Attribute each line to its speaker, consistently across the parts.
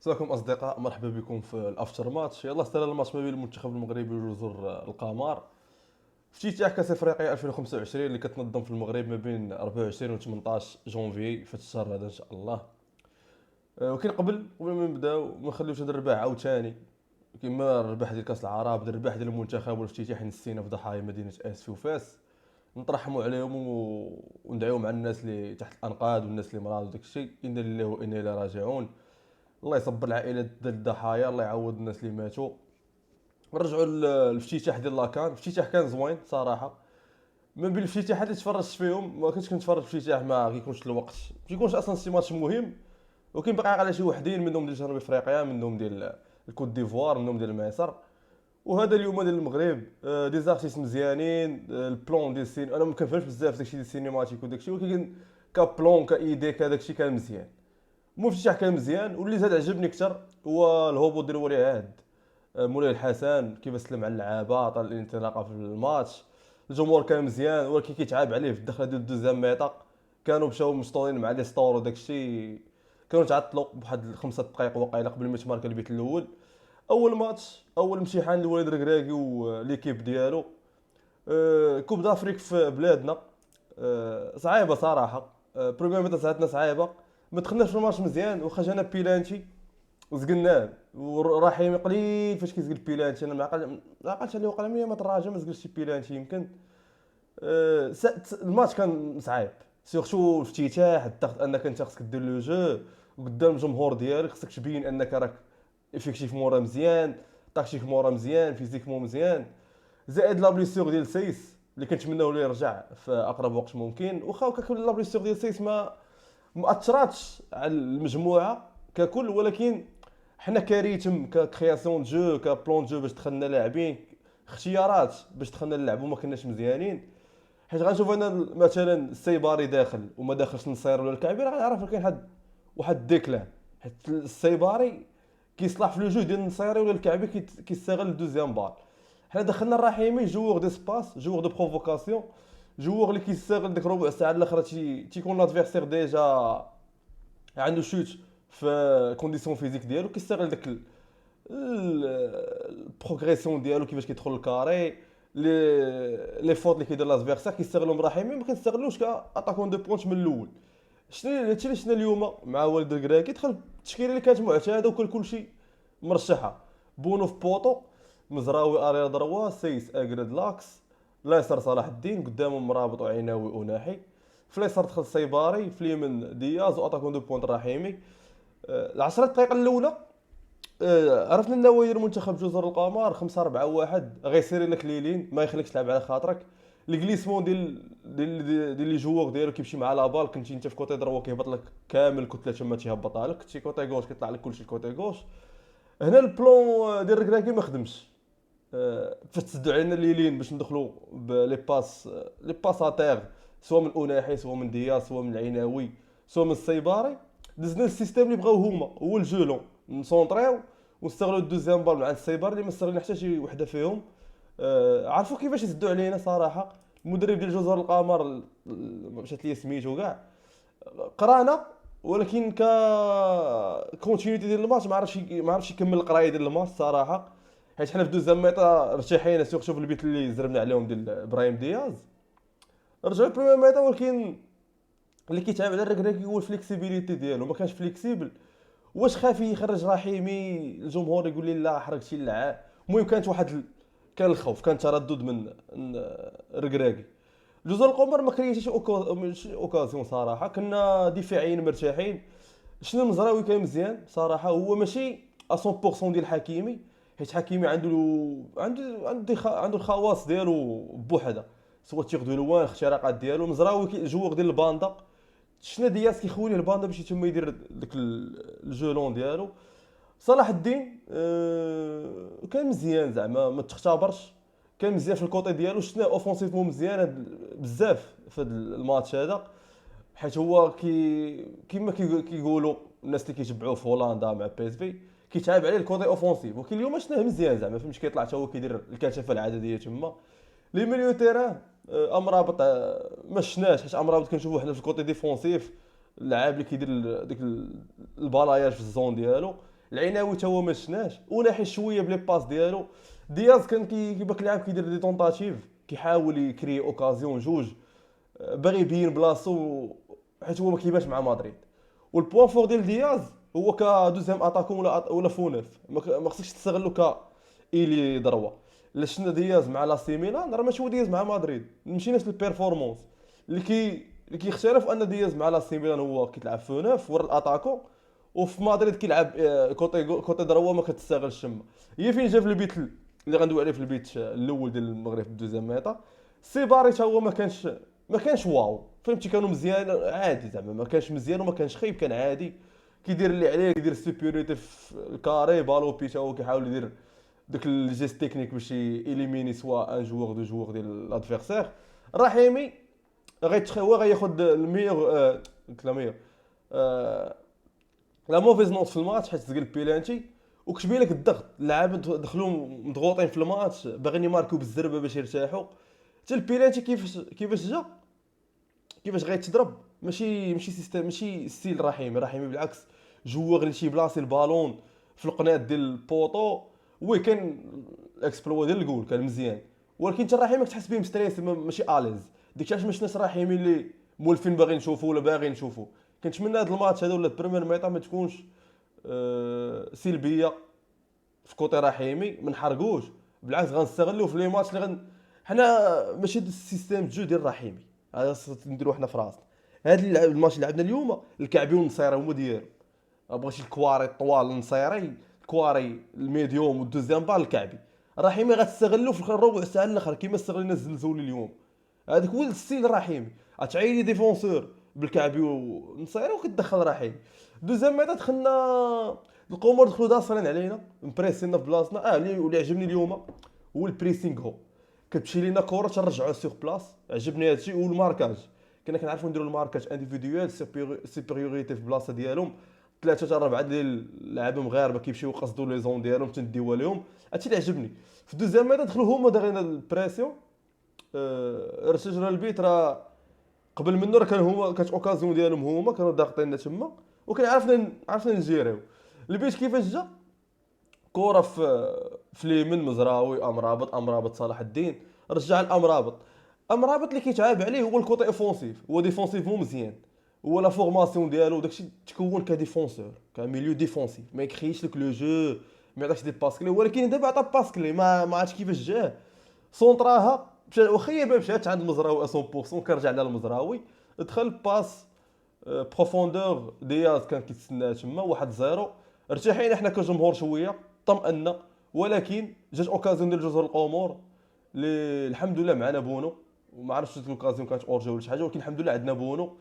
Speaker 1: مساكم اصدقاء، مرحبا بكم في الافتر ماتش. يلا استنى الماتش ما بين المنتخب المغربي وجزر القمر في افتتاح كاس افريقيا 2025 اللي كتنظم في المغرب ما بين 24 و 18 جونفي في الشهر هذا ان شاء الله. ولكن قبل ما نبداو ما نخليوش هذا الرباح عاوتاني كما الرباح ديال كاس العرب، الرباح ديال المنتخب والافتتاح نسينا في ضحايا مدينه اسفي وفاس. نترحموا عليهم وندعيو مع الناس اللي تحت الانقاض والناس اللي مرضوا وداك الشيء. انا لله وانا اليه راجعون. الله يصبر العائلات ديال الضحايا، الله يعوض الناس اللي ماتوا. نرجعوا للافتتاح ديال لاكان. الافتتاح كان زوين صراحه. من بين الافتتاحات اللي تفرجت فيهم ما كنتش كنتفرج في الافتتاح، ما كيكونش الوقت، ما كيكونش اصلا شي ماتش مهم. وكاين باقي على شي وحدين منهم ديال جنوب افريقيا، منهم ديال الكوت ديفوار، منهم ديال مصر. وهذا اليوم ديال المغرب. دي زارتيست مزيانين. البلون ديال السين انا ما كنفهمش بزاف داكشي ديال السينماتيك وداكشي، ولكن كبلون كايدي كداكشي كان مزيان. المفتتح كان مزيان، واللي زاد عجبني اكثر هو الهبوط ديال ولي عهد مولاي الحسن، كيف سلم على اللعابه، طال الانطلاقه في الماتش. الجمهور كان مزيان، ولكن كيتعاب عليه في الدخله ديال الدوزيام ميطا. كانوا مشاو مسطولين مع لي ستور وداك الشيء. كانوا تعطلوا بواحد 5 دقائق وقيله قبل ما يتمارك البيت الاول. اول ماتش، اول امتحان لوليد ركراكي وليكيب ديالو. كوب دافريك في بلادنا. صعيبه صراحه. بروبليم ميطا ساعتنا صعيبه. ما دخلناش في الماتش مزيان، واخا جانا بيلانتي وزقلناه. ورحيمي قليل فاش كيزقل بيلانتي. انا ما عقلتش عليه، وقع 100 مره راجع ما زقلش شي بيلانتي يمكن. الماتش كان صعيب. سيرتو الافتتاح، الضغط انك انت خصك دير لو جو قدام الجمهور ديالك، خصك تبين انك راك افيكتيف مورا مزيان، تاكتيك مورا مزيان، فيزيكمون مزيان. زائد لا بليسيور ديال سيس اللي كنتمناو ليه يرجع في اقرب وقت ممكن. واخا كان لا بليسيور ديال سيس ما اثراتش على المجموعه ككل، ولكن حنا كريتم ككرياسيون جو كبلون جو باش دخلنا لاعبين، اختيارات باش دخلنا نلعبوا ما كناش مزيانين. حيت غنشوف انا مثلا السيباري داخل وما داخلش نصير ولا الكعبي، راه غنعرف كاين واحد الديكلان. حيت السيباري كيصلح في لو جو ديال النصيري ولا الكعبي كيستغل الدوزيام بال. حنا دخلنا الرحيمي جوور دي سباس، جوور دو بروفوكاسيون، جوور اللي كيستغل ديك ربع ساعه الاخرى تيكون لادفيرسير ديجا عنده شوت في كونديسيون فيزيك ديالو، كيستغل داك البروغريسيون ديالو كيفاش كيدخل الكاري. لي فوت اللي كيدير لادفيرسير كيستغلهم رحيمي، ما كنستغلوش كاتاكون دو بونت من الاول. شنو هادشي اللي شفنا اليوم مع والد الكراكي. دخل التشكيله اللي كانت معتاده وكل كلشي مرشحه. بونو في بوطو، مزراوي اريا دروا، سيس اكرد لاكس، اليسار صلاح الدين، قدامهم مرابط وعيناوي وناحي. في اليسار دخل سيباري، في اليمين دياز، واتاكون دو بوينت رحيمي. العشرة دقائق الاولى عرفنا النوايا المنتخب جزر القمر 5 4 1 غيسيري لك ليلين ما يخليكش تلعب على خاطرك. الكليسمون ديال لي جوور ديالو كيمشي مع لا بال. كنتي انت في كوتي دروا كيهبط لك كامل الكتله تما تيهبطها لك، كنتي كوتي غوش كيطلع لك كلشي كوتي غوش. هنا البلون ديال الركراكي ما خدمش. فاش تسدوا علينا الليلين باش ندخلوا بلي باس، لي باساتير، سواء من اوناحي سواء من دياس سواء من العيناوي سواء من السيباري. دزنا السيستيم اللي بغاو هما، هو الجولون نسونطريو ونستغلوا الدوزيام بال مع السيبر اللي ما استغلنا حتى شي وحده فيهم. عرفوا كيفاش يسدوا علينا صراحه. المدرب ديال جزر القمر مشات لي سميتو كاع قرانا، ولكن كونتينيتي ديال الماتش ما عرفش يكمل القرايه ديال الماتش صراحه. حيت حنا في دوزيام ميطا ارتحينا سيرتو في البيت اللي زربنا عليهم ديال ابراهيم دياز. رجعوا البريمير ميطا، ولكن اللي كيتعب على الركراكي هو الفليكسيبيليتي ديالو، ما كانش فليكسيبل. واش خاف يخرج رحيمي الجمهور يقول لي لا حرقتي اللعاب. المهم كانت كان الخوف، كان تردد من الركراكي. جوز القمر ما كريتش اوكازيون صراحه، كنا دفاعيين مرتاحين. شنو المزراوي كان مزيان صراحه، هو ماشي 100% ديال حكيمي. حيت حكيمي عنده الخواص ديالو بوحده، سواء التيغ دو لوان الاختراقات ديالو. مزراوي جوغ ديال الباندا. شفنا دياس كيخولي الباندا باش يتم يدير داك الجولون ديالو. صلاح الدين كان مزيان زعما ما تختبرش. كان مزيان في الكوتي ديالو، شفنا اوفونسيفمون مزيان بزاف في هذا الماتش هذا. حيت هو كيما كيقولوا الناس اللي كيتبعوه في هولندا مع بي اس في، كيتعب عليه الكوتي اوفونسيف. ولكن اليوم شفناه مزيان زعما فهمتي، كيطلع حتى هو كيدير الكثافه العدديه تما. لي ميليو تيران امرابط ما شفناش، حيت امرابط كنشوفو حنا في الكوتي ديفونسيف، اللاعب اللي كيدير ديك البالاياج في الزون ديالو. العناوي تا هو ما شفناش، وناحي شويه بلي باس ديالو. دياز كان كيبقى لاعب كيدير دي طونطاتيف، كيحاول يكري اوكازيون جوج، باغي يبين بلاصتو، حيت هو ما كيبانش مع مدريد. والبوان فور ديال دياز هو كدوزيام اتاكون ولا فونيف، ما خصكش تستغلو ايلي ضربه. لا شفنا دياز مع لا سي ميلان راه ماشي هو دياز مع مدريد، ماشي نفس البيرفورمانس. اللي كيختلف ان دياز مع لا سي ميلان هو كيتلعب فونيف ورا الاتاكون، وفي مدريد كيلعب كوتي ضربه ما كتستغلش تما. هي فين جا في البيت اللي غندوي عليه في البيت الاول ديال المغرب في الدوزيام ميطا. سي باري تا هو ما كانش واو، فهمتي؟ كانوا مزيان عادي زعما، ما كانش مزيان وما كانش خايب، كان عادي. كيدير اللي عليه، كيدير السوبيوريتي في الكاري. بالو بيتا هو كيحاول يدير داك الجيست تكنيك باش يليميني سوا ان جوور دو جوور ديال الادفيرسير. رحيمي هو غياخد الميور، قلت لا ميور، آه، لا موفيز نوت في الماتش حيت سقل بيلانتي. وكتبين لك الضغط، اللاعب دخلوا مضغوطين في الماتش، باغيين يماركوا بالزربه باش يرتاحوا. حتى البيلانتي كيفاش غيتضرب، ماشي سيستم، ماشي ستيل رحيمي بالعكس. جوغ اللي تيبلاصي البالون في القناط ديال البوطو. وي كان الاكسبلوا ديال الجول كان مزيان، ولكن حتى رحيمي كتحس به مستريس، ماشي اليز. ديك علاش ما شفناش رحيمي اللي مولفين باغي نشوفو ولا باغي نشوفو. كنتمنى هذا الماتش هذا ولا البريمير ميطا ما تكونش سلبيه في كوتي رحيمي، ما نحرقوش. بالعكس غنستغلوه في لي ماتش اللي حنا ماشي السيستيم جو ديال رحيمي، هذا نديرو حنا في راسنا. هذا الماتش اللي لعبنا اليوم الكعبي والنصيري هما ديالو. بغيتي الكواري الطوال النصيري، الكواري الميديوم والدوزيام بال الكعبي. رحيمي غتستغلو في الربع ساعه الاخر كيما استغلينا الزلزولي اليوم. هذاك هو الستيل رحيمي، غتعيني ديفونسور بالكعبي والنصيري وكتدخل رحيمي. دوزيام ميطا دخلنا القمر، دخلوا داصرين علينا مبريسينا في بلاصتنا. اللي عجبني اليوم هو البريسينغ. هو كتمشي لينا كره تنرجعوا سيغ بلاص، عجبني هادشي. والماركاج كنا كنعرفوا نديروا الماركاج انديفيدويال، سوبيريوريتي في بلاصه ديالهم. ثلاثه حتى اربعه ديال اللاعبين مغاربه كيمشيو يقصدوا لي زون ديالهم تنديوها لهم. هادشي اللي عجبني. في الدوزيام ميطا دخلوا هما داغرين البريسيون. رشجنا البيت راه قبل منه راه كان هما كانت اوكازيون ديالهم، هما كانوا ضاغطيننا تما، وكان عرفنا نجيريو. البيت كيفاش جا كره في اليمين مزراوي، امرابط صلاح الدين، رجع الامرابط. امرابط اللي كيتعاب عليه هو الكوتي اوفونسيف، هو ديفونسيف مو مزيان. هو لا فورماسيون ديالو داكشي تكون كديفونسور، كميليو ديفونسيف، ما يكريش لك لو جو، ما يعطيكش دي باسكلي. ولكن دابا عطا باسكلي ما عرفتش كيفاش جاه. سونطراها واخا هي ما مشاتش عند المزراوي 100%، كنرجع لها المزراوي. دخل باس بروفوندور، دياز كان كيتسنى تما 1-0. ارتاحينا حنا كجمهور شويه، طمأنا. ولكن جات اوكازيون ديال جزر القمر اللي الحمد لله معنا بونو. وما عرفتش ديك الاوكازيون كانت اورجي ولا شي حاجه، ولكن الحمد لله عندنا بونو.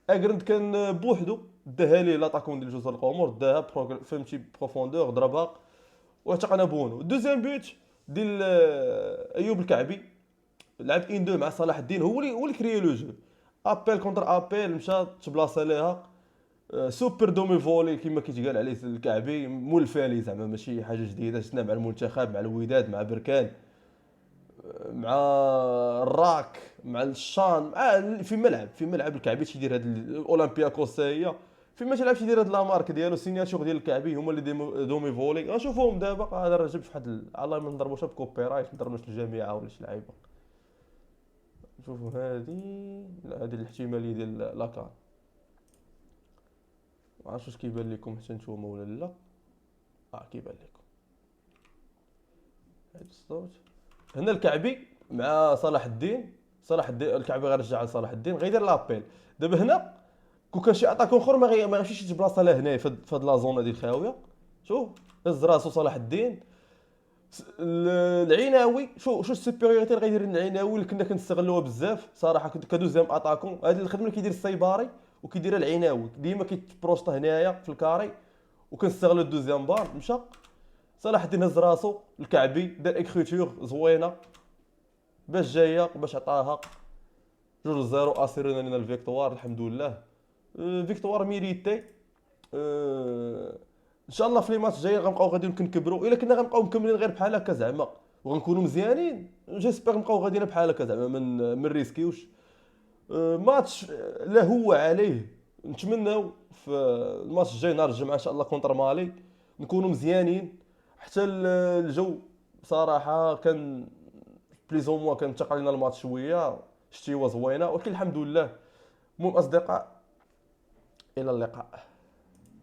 Speaker 1: اكرند كان بوحدو داها ليه لاطاكون ديال جزر القمر، داها فهمتي بروفوندور ضربها واعتقنا بونو. الدوزيام بيت ديال ايوب الكعبي، لعب ان دو مع صلاح الدين، هو اللي كريي لو جو. ابيل كونتر ابيل، مشى تبلاصا ليها. سوبر دومي فولي كما كيتقال عليه الكعبي، مولفالي زعما ماشي حاجه جديده. شفنا مع المنتخب، مع الوداد، مع بركان، مع الراك، مع الشان، في ملعب الكعبي تيدير هاد الاولمبياكوس هي فيما تيلعب تيدير هاد لامارك ديالو. سيناتور ديال الكعبي هما اللي دومي فولي. غنشوفوهم دابا. هذا راه جاب في واحد الله ما نضربوش بكوبي رايت، نضربوش الجامعه ولا شي لعيبه. نشوفوا هذه الاحتماليه ديال لاكار. ما عرفتش واش كيبان لكم حتى نتوما ولا لا. كيبان لكم هاد الصوت. هنا الكعبي مع صلاح الدين الكعبي غيرجع على صلاح الدين، غيدير لابيل. دابا هنا كون كان شي اتاكون اخر ما غيمشيش يتبلاصا لا هنا في هاد لا زون هادي الخاويه. شوف هز راسو صلاح الدين. العناوي شو السوبيريوريتي اللي غيدير العناوي اللي كنا كنستغلوها بزاف صراحه. كدوزيام اتاكون هذه الخدمه اللي كيدير السيباري وكيديرها العناوي، ديما كيتبروسطا هنايا في الكاري وكنستغلوا الدوزيام بار. مشى صلاح الدين هز راسو، الكعبي دار اكريتور زوينه باش جايه باش عطاها 2-0. اسيرنا لنا الفيكتوار الحمد لله. فيكتوار ميريتي. ان شاء الله في لي ماتش جايين غنبقاو غادي كنكبروا. الا كنا غنبقاو مكملين غير بحال هكا زعما وغنكونوا مزيانين، جيسبر نبقاو غاديين بحال هكا زعما من ريسكيوش. ماتش لا هو عليه. نتمناو في الماتش الجاي نهار الجمعه ان شاء الله كونتر مالي نكونوا مزيانين. حتى الجو بصراحه كان بليز او موا كان تقع لنا الماتش شويه، شتيوه زوينه، ولكن الحمد لله. المهم اصدقاء، الى اللقاء.